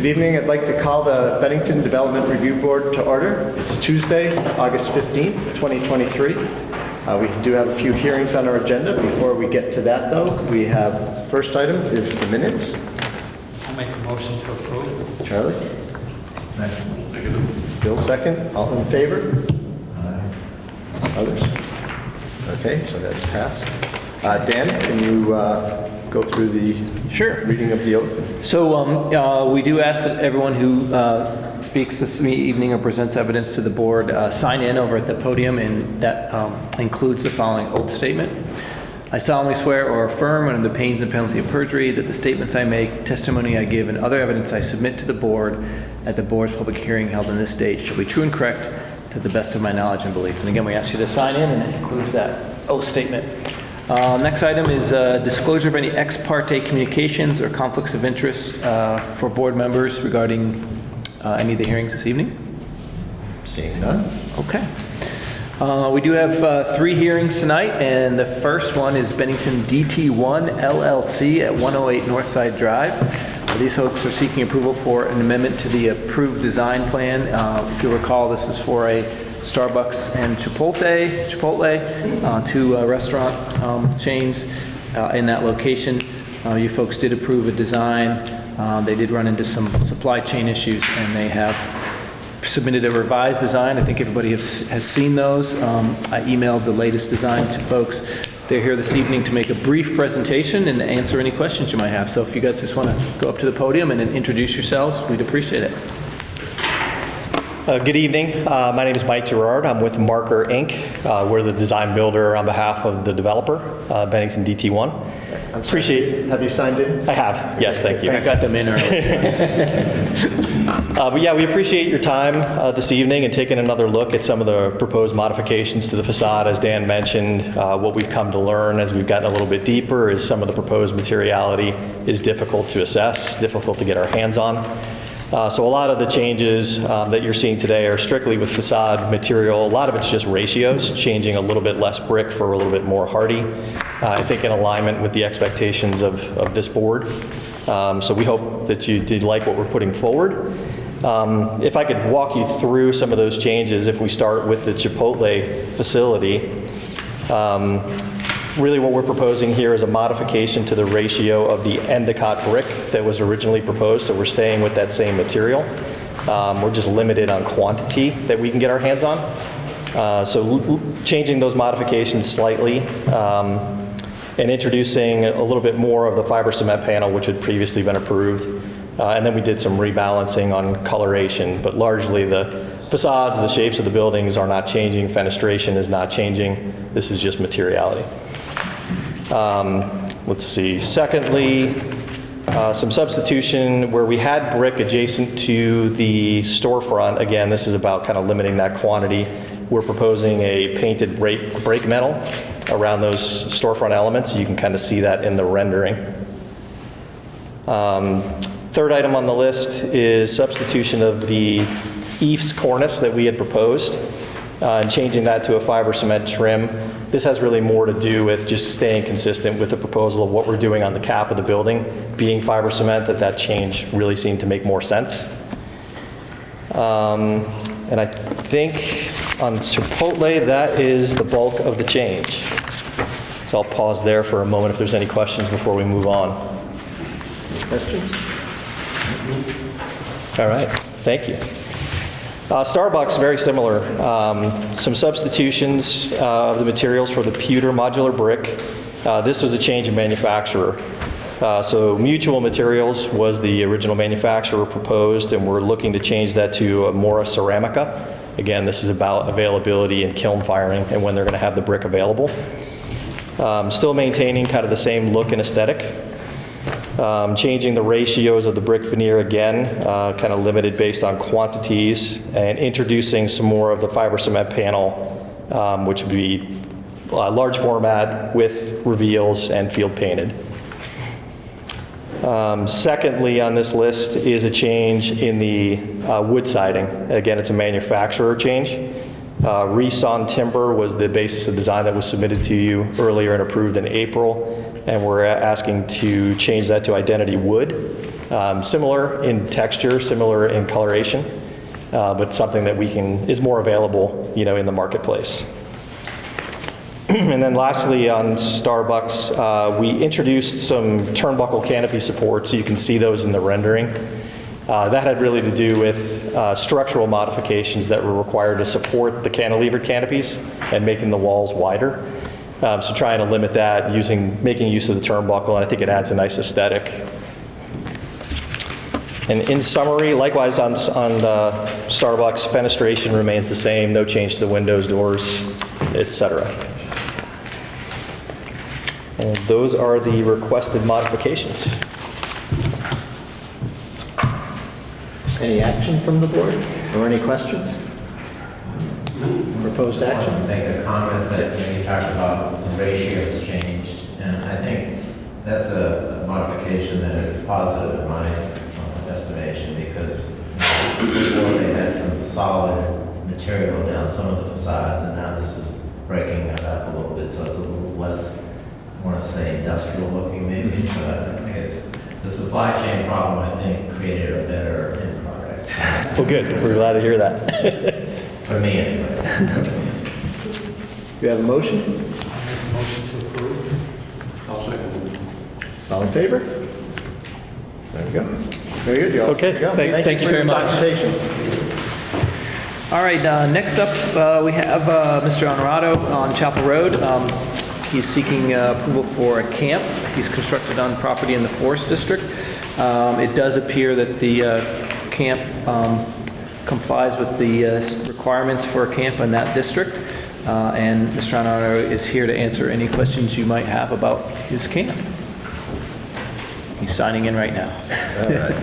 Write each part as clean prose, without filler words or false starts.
Good evening. I'd like to call the Bennington Development Review Board to order. It's Tuesday, August 15th, 2023. We do have a few hearings on our agenda. Before we get to that, though, we have first item is the minutes. I'll make a motion to approve. Charlie? Second. Bill, second. All in favor? Others? Okay, so that's passed. Dan, can you go through the reading of the oath? So we do ask that everyone who speaks this evening or presents evidence to the board sign in over at the podium, and that includes the following oath statement. I solemnly swear or affirm under the pains and penalty of perjury that the statements I make, testimony I give, and other evidence I submit to the board at the board's public hearing held on this date shall be true and correct to the best of my knowledge and belief. And again, we ask you to sign in, and it includes that oath statement. Next item is disclosure of any ex parte communications or conflicts of interest for board members regarding any of the hearings this evening. Seeing none. Okay. We do have 3 hearings tonight, and the first one is Bennington DT1 LLC at 108 Northside Drive. These folks are seeking approval for an amendment to the approved design plan. If you'll recall, this is for a Starbucks and Chipotle, 2 restaurant chains in that location. You folks did approve a design. They did run into some supply chain issues, and they have submitted a revised design. I think everybody has seen those. I emailed the latest design to folks. They're here this evening to make a brief presentation and answer any questions you might have. So if you guys just want to go up to the podium and introduce yourselves, we'd appreciate it. Good evening. My name is Mike Gerard. I'm with Marker Inc. We're the design builder on behalf of the developer, Bennington DT1. Appreciate. Have you signed in? I have. Yes, thank you. I got them in early. But yeah, we appreciate your time this evening and taking another look at some of the proposed modifications to the facade. As Dan mentioned, what we've come to learn as we've gotten a little bit deeper is some of the proposed materiality is difficult to assess, difficult to get our hands on. So a lot of the changes that you're seeing today are strictly with facade material. A lot of it's just ratios, changing a little bit less brick for a little bit more hardy. I think in alignment with the expectations of this board. So we hope that you did like what we're putting forward. If I could walk you through some of those changes, if we start with the Chipotle facility, really what we're proposing here is a modification to the ratio of the Endicott brick that was originally proposed, so we're staying with that same material. We're just limited on quantity that we can get our hands on. So changing those modifications slightly and introducing a little bit more of the fiber cement panel, which had previously been approved. And then we did some rebalancing on coloration, but largely the facades, the shapes of the buildings are not changing, fenestration is not changing. This is just materiality. Let's see. Secondly, some substitution where we had brick adjacent to the storefront. Again, this is about kind of limiting that quantity. We're proposing a painted brake metal around those storefront elements. You can kind of see that in the rendering. Third item on the list is substitution of the eaves cornice that we had proposed and changing that to a fiber cement trim. This has really more to do with just staying consistent with the proposal of what we're doing on the cap of the building, being fiber cement, that change really seemed to make more sense. And I think on Chipotle, that is the bulk of the change. So I'll pause there for a moment if there's any questions before we move on. Questions? All right, thank you. Starbucks, very similar. Some substitutions of the materials for the pewter modular brick. This was a change in manufacturer. So Mutual Materials was the original manufacturer proposed, and we're looking to change that to Mora Ceramica. Again, this is about availability and kiln firing and when they're going to have the brick available. Still maintaining kind of the same look and aesthetic. Changing the ratios of the brick veneer again, kind of limited based on quantities, and introducing some more of the fiber cement panel, which would be large format with reveals and field painted. Secondly on this list is a change in the wood siding. Again, it's a manufacturer change. Reson timber was the basis of design that was submitted to you earlier and approved in April, and we're asking to change that to Identity Wood. Similar in texture, similar in coloration, but something that is more available, in the marketplace. And then lastly, on Starbucks, we introduced some turnbuckle canopy support, so you can see those in the rendering. That had really to do with structural modifications that were required to support the cantilevered canopies and making the walls wider. So trying to limit that, making use of the turnbuckle, and I think it adds a nice aesthetic. And in summary, likewise on Starbucks, fenestration remains the same, no change to the windows, doors, etc. And those are the requested modifications. Any action from the board or any questions? Proposed I action? want to make a comment that you talked about the ratios changed, and I think that's a modification that is positive in my estimation, because before they had some solid material down some of the facades, and now this is breaking that up a little bit, so it's a little less, I want to say, industrial looking maybe. So I think it's the supply chain problem, I think, created a better end product. Well, good. We're glad to hear that. For me, anyway. Do you have a motion? Motion to approve. I'll second. All in favor? There we go. Very good. You all set Okay, to go. thank you for your very much. presentation. All right, next up, we have Mr. Honorato on Chapel Road. He's seeking approval for a camp. He's constructed on property in the Forest District. It does appear that the camp complies with the requirements for a camp in that district. And Mr. Honorato is here to answer any questions you might have about his camp. He's signing in right now. All right.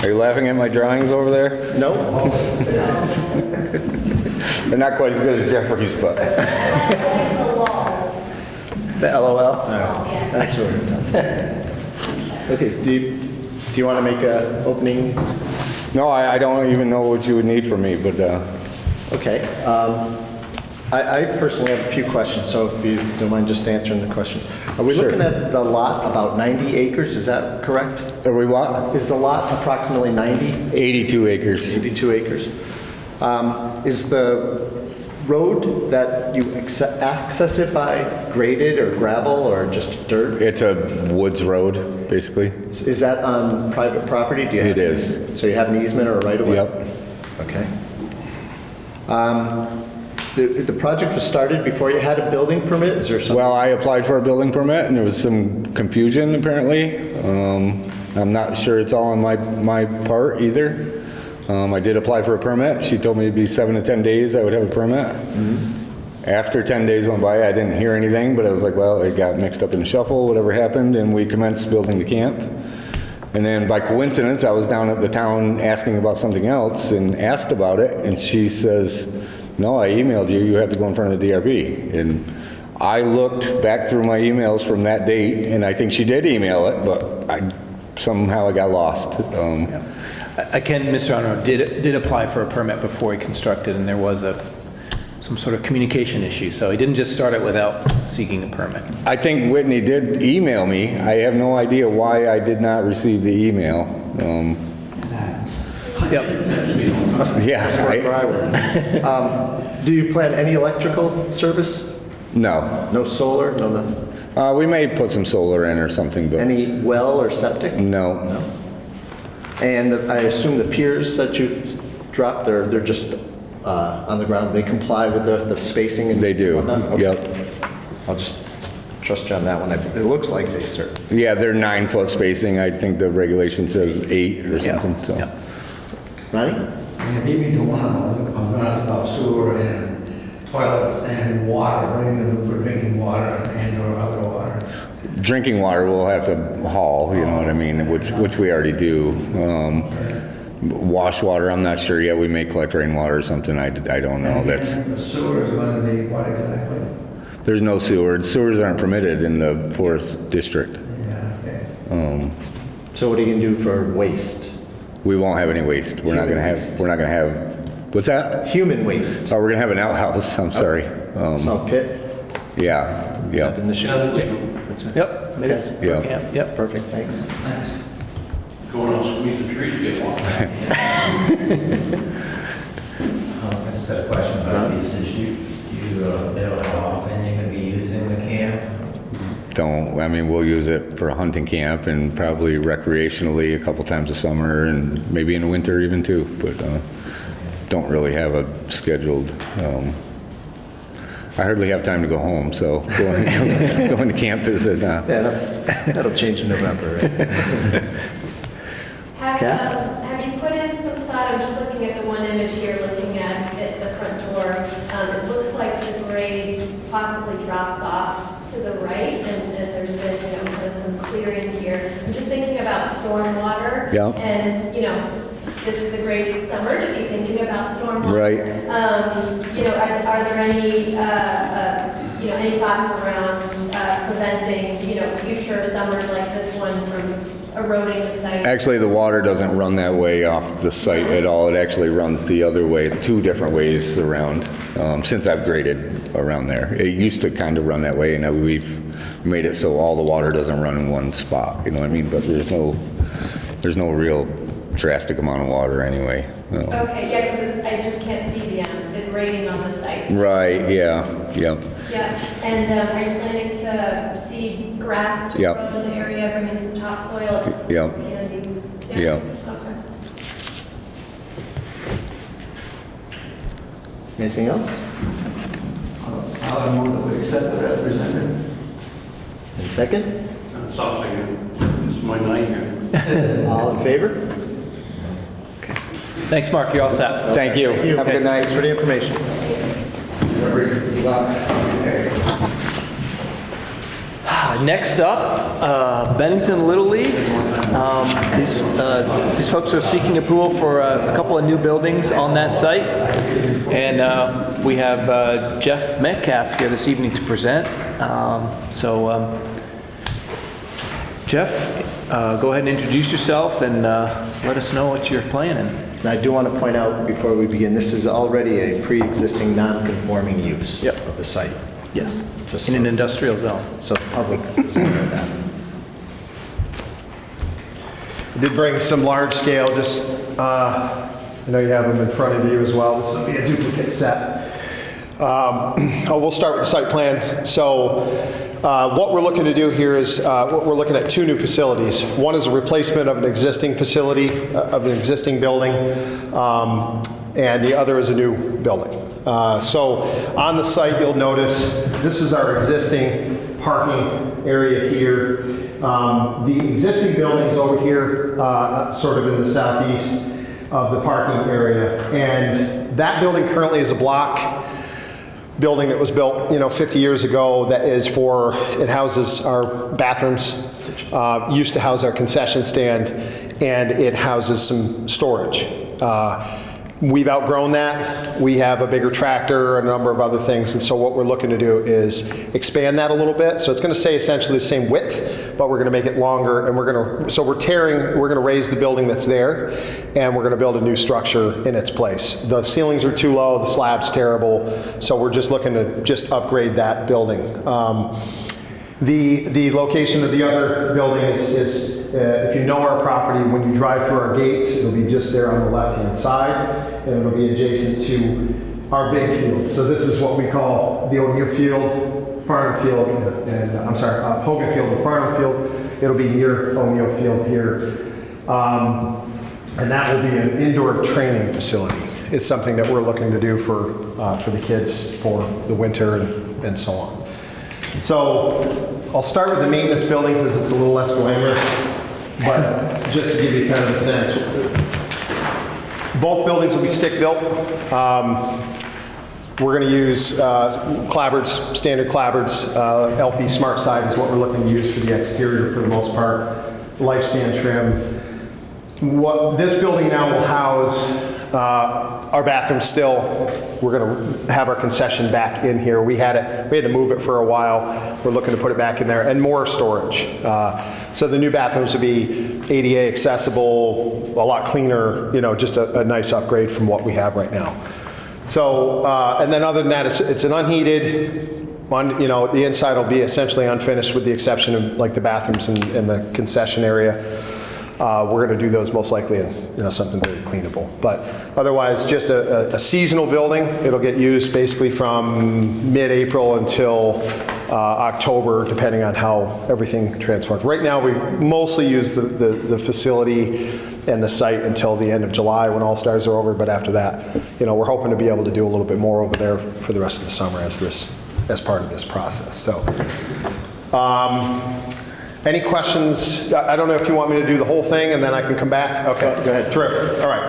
Are you laughing at my drawings over there? No? They're not quite as good as Jeffrey's, but The LOL. That's what we're talking. Okay, do you want to make a opening? no, I don't even know what you would need from me, but Okay. I personally have a few questions, so if you don't mind just answering the questions. Are we Sure. looking at the lot about 90 acres, is that correct? are we what? Is the lot approximately 90, 82 acres. 82 acres? Is the road that you access it by graded or gravel or just dirt? It's a woods road, basically. Is that on private property? Do you have It is. So you have an easement or a right of way? Yep. Okay. The project was started before you had a building permit? Is there something? Well, I applied for a building permit, and there was some confusion, apparently. I'm not sure it's all on my part, either. I did apply for a permit. She told me it'd be 7 to 10 days I would have a permit. After 10 days went by, I didn't hear anything, but I was like, well, it got mixed up in the shuffle, whatever happened, and we commenced building the camp. And then by coincidence, I was down at the town asking about something else and asked about it, and she says, no, I emailed you, you have to go in front of the DRB. And I looked back through my emails from that date, and I think she did email it, but somehow I got lost. Mr. Honorato did apply for a permit before he constructed, and there was some sort of communication issue, so he didn't just start it without seeking a permit. I think Whitney did email me. I have no idea why I did not receive the email. Yep. Yeah, Where I work. Do you plan any electrical service? no. No solar, no nothing? We may put some solar in or something, but Any well or septic? no. And I assume the piers that you've dropped, they're just on the ground, they comply with the spacing and They do, whatnot? Okay. yep. I'll just trust you on that one. It looks like they certainly. Yeah, they're 9-foot spacing. I think the regulation says 8 or something, so. Yeah. Ronnie? When you beat me to one of them, I'm gonna ask about sewer and toilets and water, what are you gonna do for drinking water and or other water? Drinking water we'll have to haul, you know what I mean, which we already do. Wash water, I'm not sure yet. We may collect rainwater or something. I don't know. That's, And the sewer is gonna be what exactly? there's no sewer. Sewers aren't permitted in the Forest District. Yeah, okay. So what are you going to do for waste? We won't have any waste. We're not gonna have, what's that? Human waste. Oh, we're gonna have an outhouse, I'm sorry. Salt pit. Yeah, yeah. In the shed. Yep, it is. For Yeah. camp, yep. Perfect, thanks. Going on, squeeze the trees, get one. I just had a question about usage. Do you know how often you're going to be using the camp? We'll use it for a hunting camp and probably recreationally a couple times a summer and maybe in the winter even too, but don't really have a scheduled, I hardly have time to go home, so going to camp is Yeah, that'll change in November, right? Have you put in some thought, I'm just looking at the one image here, looking at the front door. It looks like the grade possibly drops off to the right, and there's been, kind of some clearing here. I'm just thinking about stormwater. Yeah. And, this is a great summer to be thinking about stormwater. Right. Are there any, any thoughts around preventing, future summers like this one from eroding the site? Actually, the water doesn't run that way off the site at all. It actually runs the other way, 2 different ways around, since I've graded around there. It used to kind of run that way, and now we've made it so all the water doesn't run in one spot, you know what I mean? But there's no real drastic amount of water anyway. No. Okay, yeah, because I just can't see the grading on the site. Right, yeah. Yeah, and are you planning to seed grass to Yep. grow in the area, bring in some topsoil? Yep. Handy. Yep. Okay. Anything else? I'll move that we accept it as presented. And second? Stop saying, it's my night here. All in favor? Thanks, Mark, you're all set. Thank you. Have a good night. Thanks for the information. Next up, Bennington Little League. These folks are seeking approval for a couple of new buildings on that site. And we have Jeff Metcalf here this evening to present. Jeff, go ahead and introduce yourself and let us know what you're planning. And I do want to point out before we begin, this is already a pre-existing non-conforming use Yep. of the site. Yes, Just in an so- industrial zone. So the public is aware of that. I did bring some large scale, I know you have them in front of you as well. This will be a duplicate set. We'll start with the site plan. So what we're looking to do here is we're looking at 2 new facilities. One is a replacement of an existing facility, of an existing building, and the other is a new building. So on the site, you'll notice this is our existing parking area here. The existing building is over here, sort of in the southeast of the parking area. And that building currently is a block building that was built, 50 years ago that is it houses our bathrooms, used to house our concession stand, and it houses some storage. We've outgrown that. We have a bigger tractor, a number of other things, and so what we're looking to do is expand that a little bit. So it's going to stay essentially the same width, but we're going to make it longer, and we're going to raise the building that's there, and we're going to build a new structure in its place. The ceilings are too low, the slab's terrible, so we're just looking to upgrade that building. The location of the other building is if you know our property, when you drive through our gates, it'll be just there on the left-hand side, and it'll be adjacent to our big field. So this is what we call the O'Neill Field, Farnham Field, Hogan Field and Farnham Field. It'll be near O'Neill Field here. And that will be an indoor training facility. It's something that we're looking to do for the kids for the winter and so on. So I'll start with the maintenance building because it's a little less glamorous. But just to give you kind of a sense, both buildings will be stick-built. We're going to use clapboards, standard clapboards. LP Smart Side is what we're looking to use for the exterior for the most part. Lifespan trim. What this building now will house our bathroom still. We're going to have our concession back in here. We had to move it for a while. We're looking to put it back in there and more storage. So the new bathrooms will be ADA accessible, a lot cleaner, just a nice upgrade from what we have right now. So, and then other than that, it's an unheated, the inside will be essentially unfinished with the exception of like the bathrooms and the concession area. We're going to do those most likely in something very cleanable. But otherwise, just a seasonal building. It'll get used basically from mid-April until October, depending on how everything transforms. Right now, we mostly use the facility and the site until the end of July when All-Stars are over. But after that, we're hoping to be able to do a little bit more over there for the rest of the summer as part of this process. So. Any questions? I don't know if you want me to do the whole thing and then I can come back? Okay, go ahead. Terrific. All right.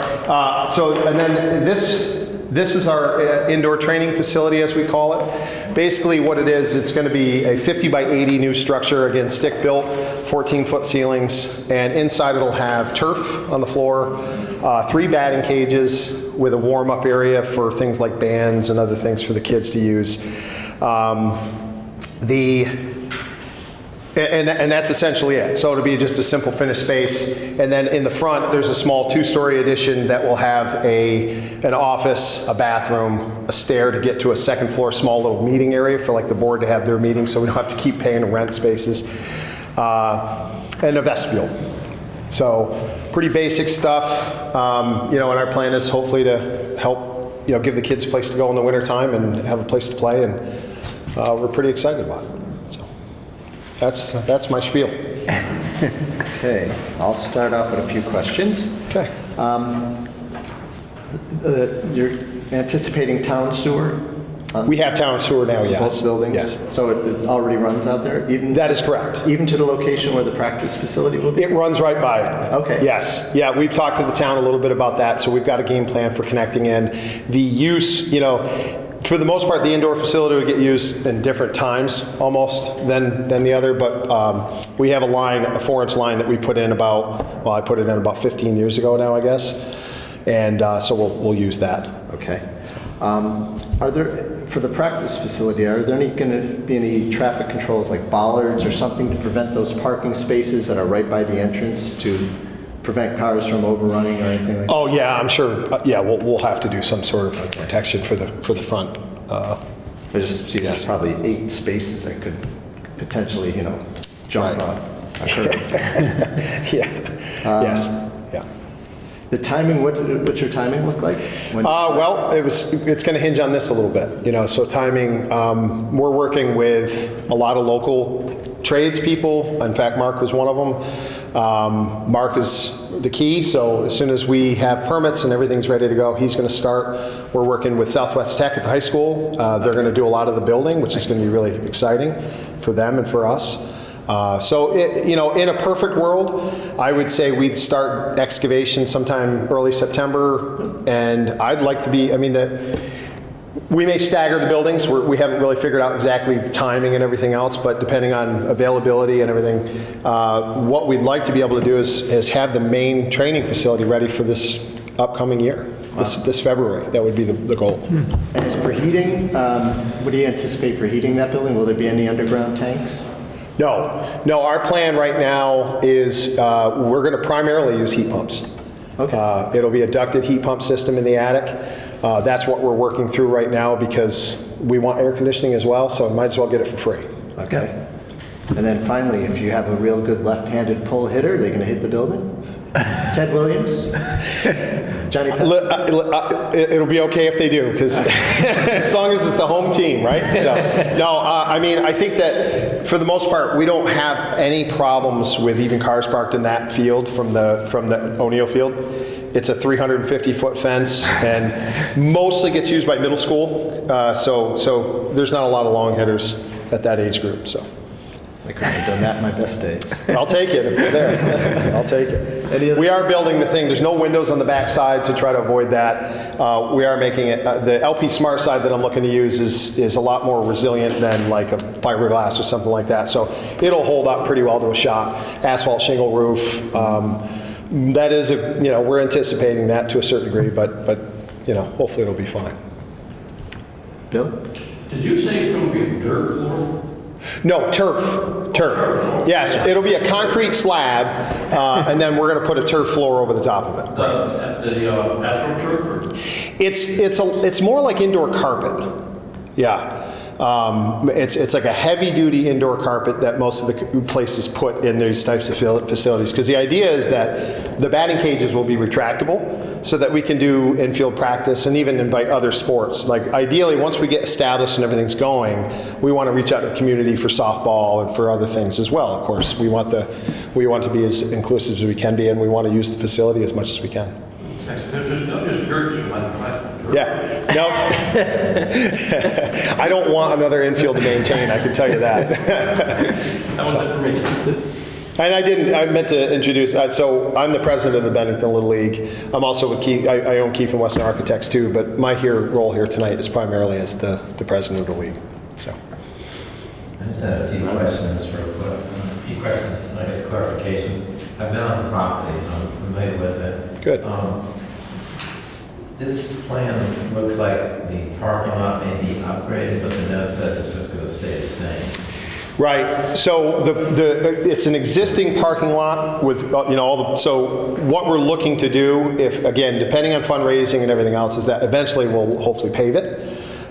And then this is our indoor training facility, as we call it. Basically what it is, it's going to be a 50 by 80 new structure, again, stick built, 14-foot ceilings, and inside it'll have turf on the floor, 3 batting cages with a warm-up area for things like bands and other things for the kids to use. And that's essentially it. So it'll be just a simple finished space. And then in the front, there's a small 2-story addition that will have an office, a bathroom, a stair to get to a second floor small little meeting area for like the board to have their meetings so we don't have to keep paying to rent spaces. And a vestibule. So pretty basic stuff. And our plan is hopefully to help, give the kids a place to go in the wintertime and have a place to play. And we're pretty excited about it. That's my spiel. Okay, I'll start off with a few questions. Okay. You're anticipating town sewer? We have town sewer now, yes. Both buildings? Yes. So it already runs out there? That is correct. Even to the location where the practice facility will be? It runs right by it. Okay. Yes. Yeah, we've talked to the town a little bit about that, so we've got a game plan for connecting in. The use, for the most part, the indoor facility would get used in different times almost than the other, but we have a 4-inch line that we put in I put it in about 15 years ago now, I guess. And so we'll use that. Okay. Are there, for the practice facility, are there going to be any traffic controls like bollards or something to prevent those parking spaces that are right by the entrance to prevent cars from overrunning or anything like that? Oh yeah, I'm sure. We'll have to do some sort of protection for the front. I just see there's probably 8 spaces that could potentially, jump Right. a curb. Yes. Yeah. The timing, what's your timing look like? Well, it's going to hinge on this a little bit. So timing. We're working with a lot of local tradespeople. In fact, Mark was one of them. Mark is the key, so as soon as we have permits and everything's ready to go, he's going to start. We're working with Southwest Tech at the high school. They're going to do a lot of the building, which is going to be really exciting for them and for us. In a perfect world, I would say we'd start excavation sometime early September, and I'd like to be, we may stagger the buildings. We haven't really figured out exactly the timing and everything else, but depending on availability and everything, what we'd like to be able to do is have the main training facility ready for this upcoming year, this February. That would be the goal. And for heating, what do you anticipate for heating that building? Will there be any underground tanks? No, our plan right now is we're going to primarily use heat pumps. Okay. It'll be a ducted heat pump system in the attic. That's what we're working through right now because we want air conditioning as well, so we might as well get it for free. Okay. And then finally, if you have a real good left-handed pull hitter, are they going to hit the building? Ted Williams? Johnny Pest? It'll be okay if they do, because as long as it's the home team, right? So, no, I think that for the most part, we don't have any problems with even cars parked in that field from the O'Neill field. It's a 350-foot fence and mostly gets used by middle school, so there's not a lot of long hitters at that age group. So. I couldn't have done that in my best days. I'll take it if they're there. I'll take it. We are building the thing. There's no windows on the back side to try to avoid that. We are making it, the LP Smart side that I'm looking to use is a lot more resilient than like a fiberglass or something like that. So it'll hold up pretty well to a shock. Asphalt shingle roof. That is, we're anticipating that to a certain degree, but hopefully it'll be fine. Bill? Did you say it's going to be a dirt floor? No, turf. Yes, it'll be a concrete slab, and then we're going to put a turf floor over the top of it. The astroturf or? It's more like indoor carpet. Yeah. It's like a heavy-duty indoor carpet that most of the places put in these types of facilities. Because the idea is that the batting cages will be retractable so that we can do infield practice and even invite other sports. Like ideally, once we get established and everything's going, we want to reach out to the community for softball and for other things as well, of course. We want to be as inclusive as we can be, and we want to use the facility as much as we can. I'm just curious. Yeah, no. I don't want another infield to maintain, I can tell you that. That was it for me. And I meant to introduce, so I'm the president of the Bennington Little League. I'm also with Keith, I own Keith and Weston Architects too, but my role here tonight is primarily as the president of the league, so. I just had a few questions I guess clarifications. I've been on the property, so I'm familiar with it. Good. This plan looks like the parking lot may be upgraded, but the note says it's just going to stay the same. Right, so it's an existing parking lot with, so what we're looking to do, if, again, depending on fundraising and everything else, is that eventually we'll hopefully pave it,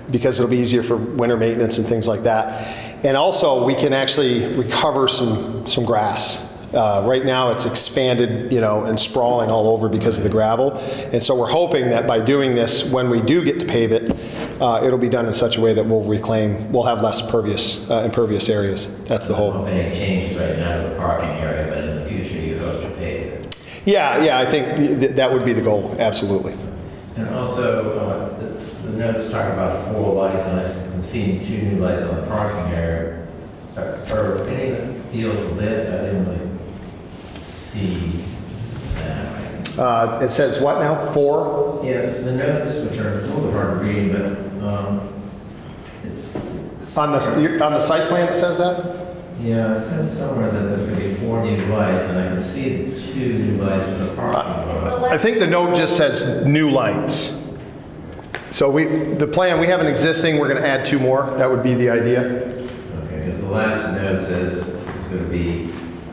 because it'll be easier for winter maintenance and things like that. And also, we can actually recover some grass. Right now, it's expanded, and sprawling all over because of the gravel. And so we're hoping that by doing this, when we do get to pave it, it'll be done in such a way that we'll have less impervious areas. That's the hope. Any changes right now to the parking area, but in the future, you hope to pave it. Yeah, I think that would be the goal, absolutely. And also, the notes talk about 4 lights, and I can see 2 new lights on the parking area. Are any of the fields lit? I didn't really see that. It says what now? 4? Yeah, the notes, which are a little hard to read, but it's On the site plan it says that? yeah, it says somewhere that there's going to be 4 new lights, and I can see the 2 new lights in the parking lot. I think the note just says new lights. So the plan, we have an existing, we're going to add 2 more. That would be the idea. Okay, because the last note says it's going to be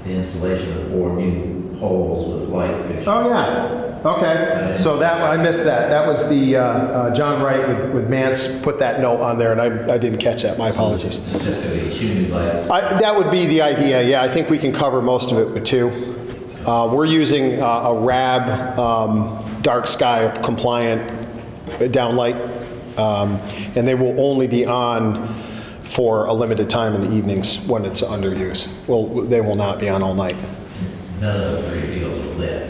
the installation of 4 new poles with light fixtures. Oh, yeah. Okay. So I missed that. That was the, John Wright with Mance put that note on there, and I didn't catch that. My apologies. It's just going to be 2 new lights. That would be the idea, yeah. I think we can cover most of it with 2. We're using a RAB dark sky compliant downlight, and they will only be on for a limited time in the evenings when it's under use. Well, they will not be on all night. None of the 3 fields are lit.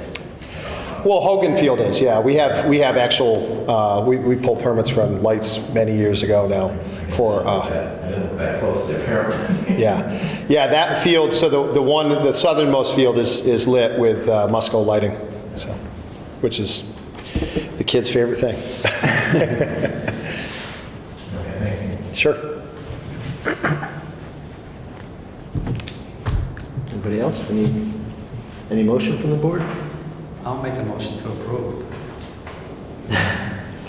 Well, Hogan Field is, yeah. We have actual, we pulled permits from lights many years ago now for, I didn't look that close to apparently. yeah, that field, so the southernmost field is lit with Musco lighting, so, which is the kids' favorite thing. Okay, thank you. Sure. Anybody else? Any motion from the board? I'll make a motion to approve.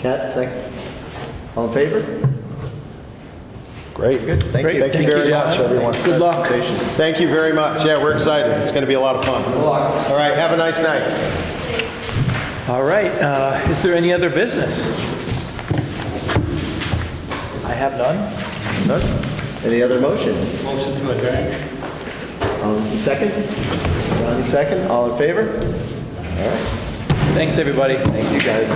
Kat, second. All in favor? Great. Good. Thank you. Thank you very much, everyone. Good luck. Thank you very much. Yeah, we're excited. It's going to be a lot of fun. All right, have a nice night. All right, is there any other business? I have none. None? Any other motion? Motion to adjourn. Second? Ronnie, second. All in favor? All right. Thanks, everybody. Thank you, guys.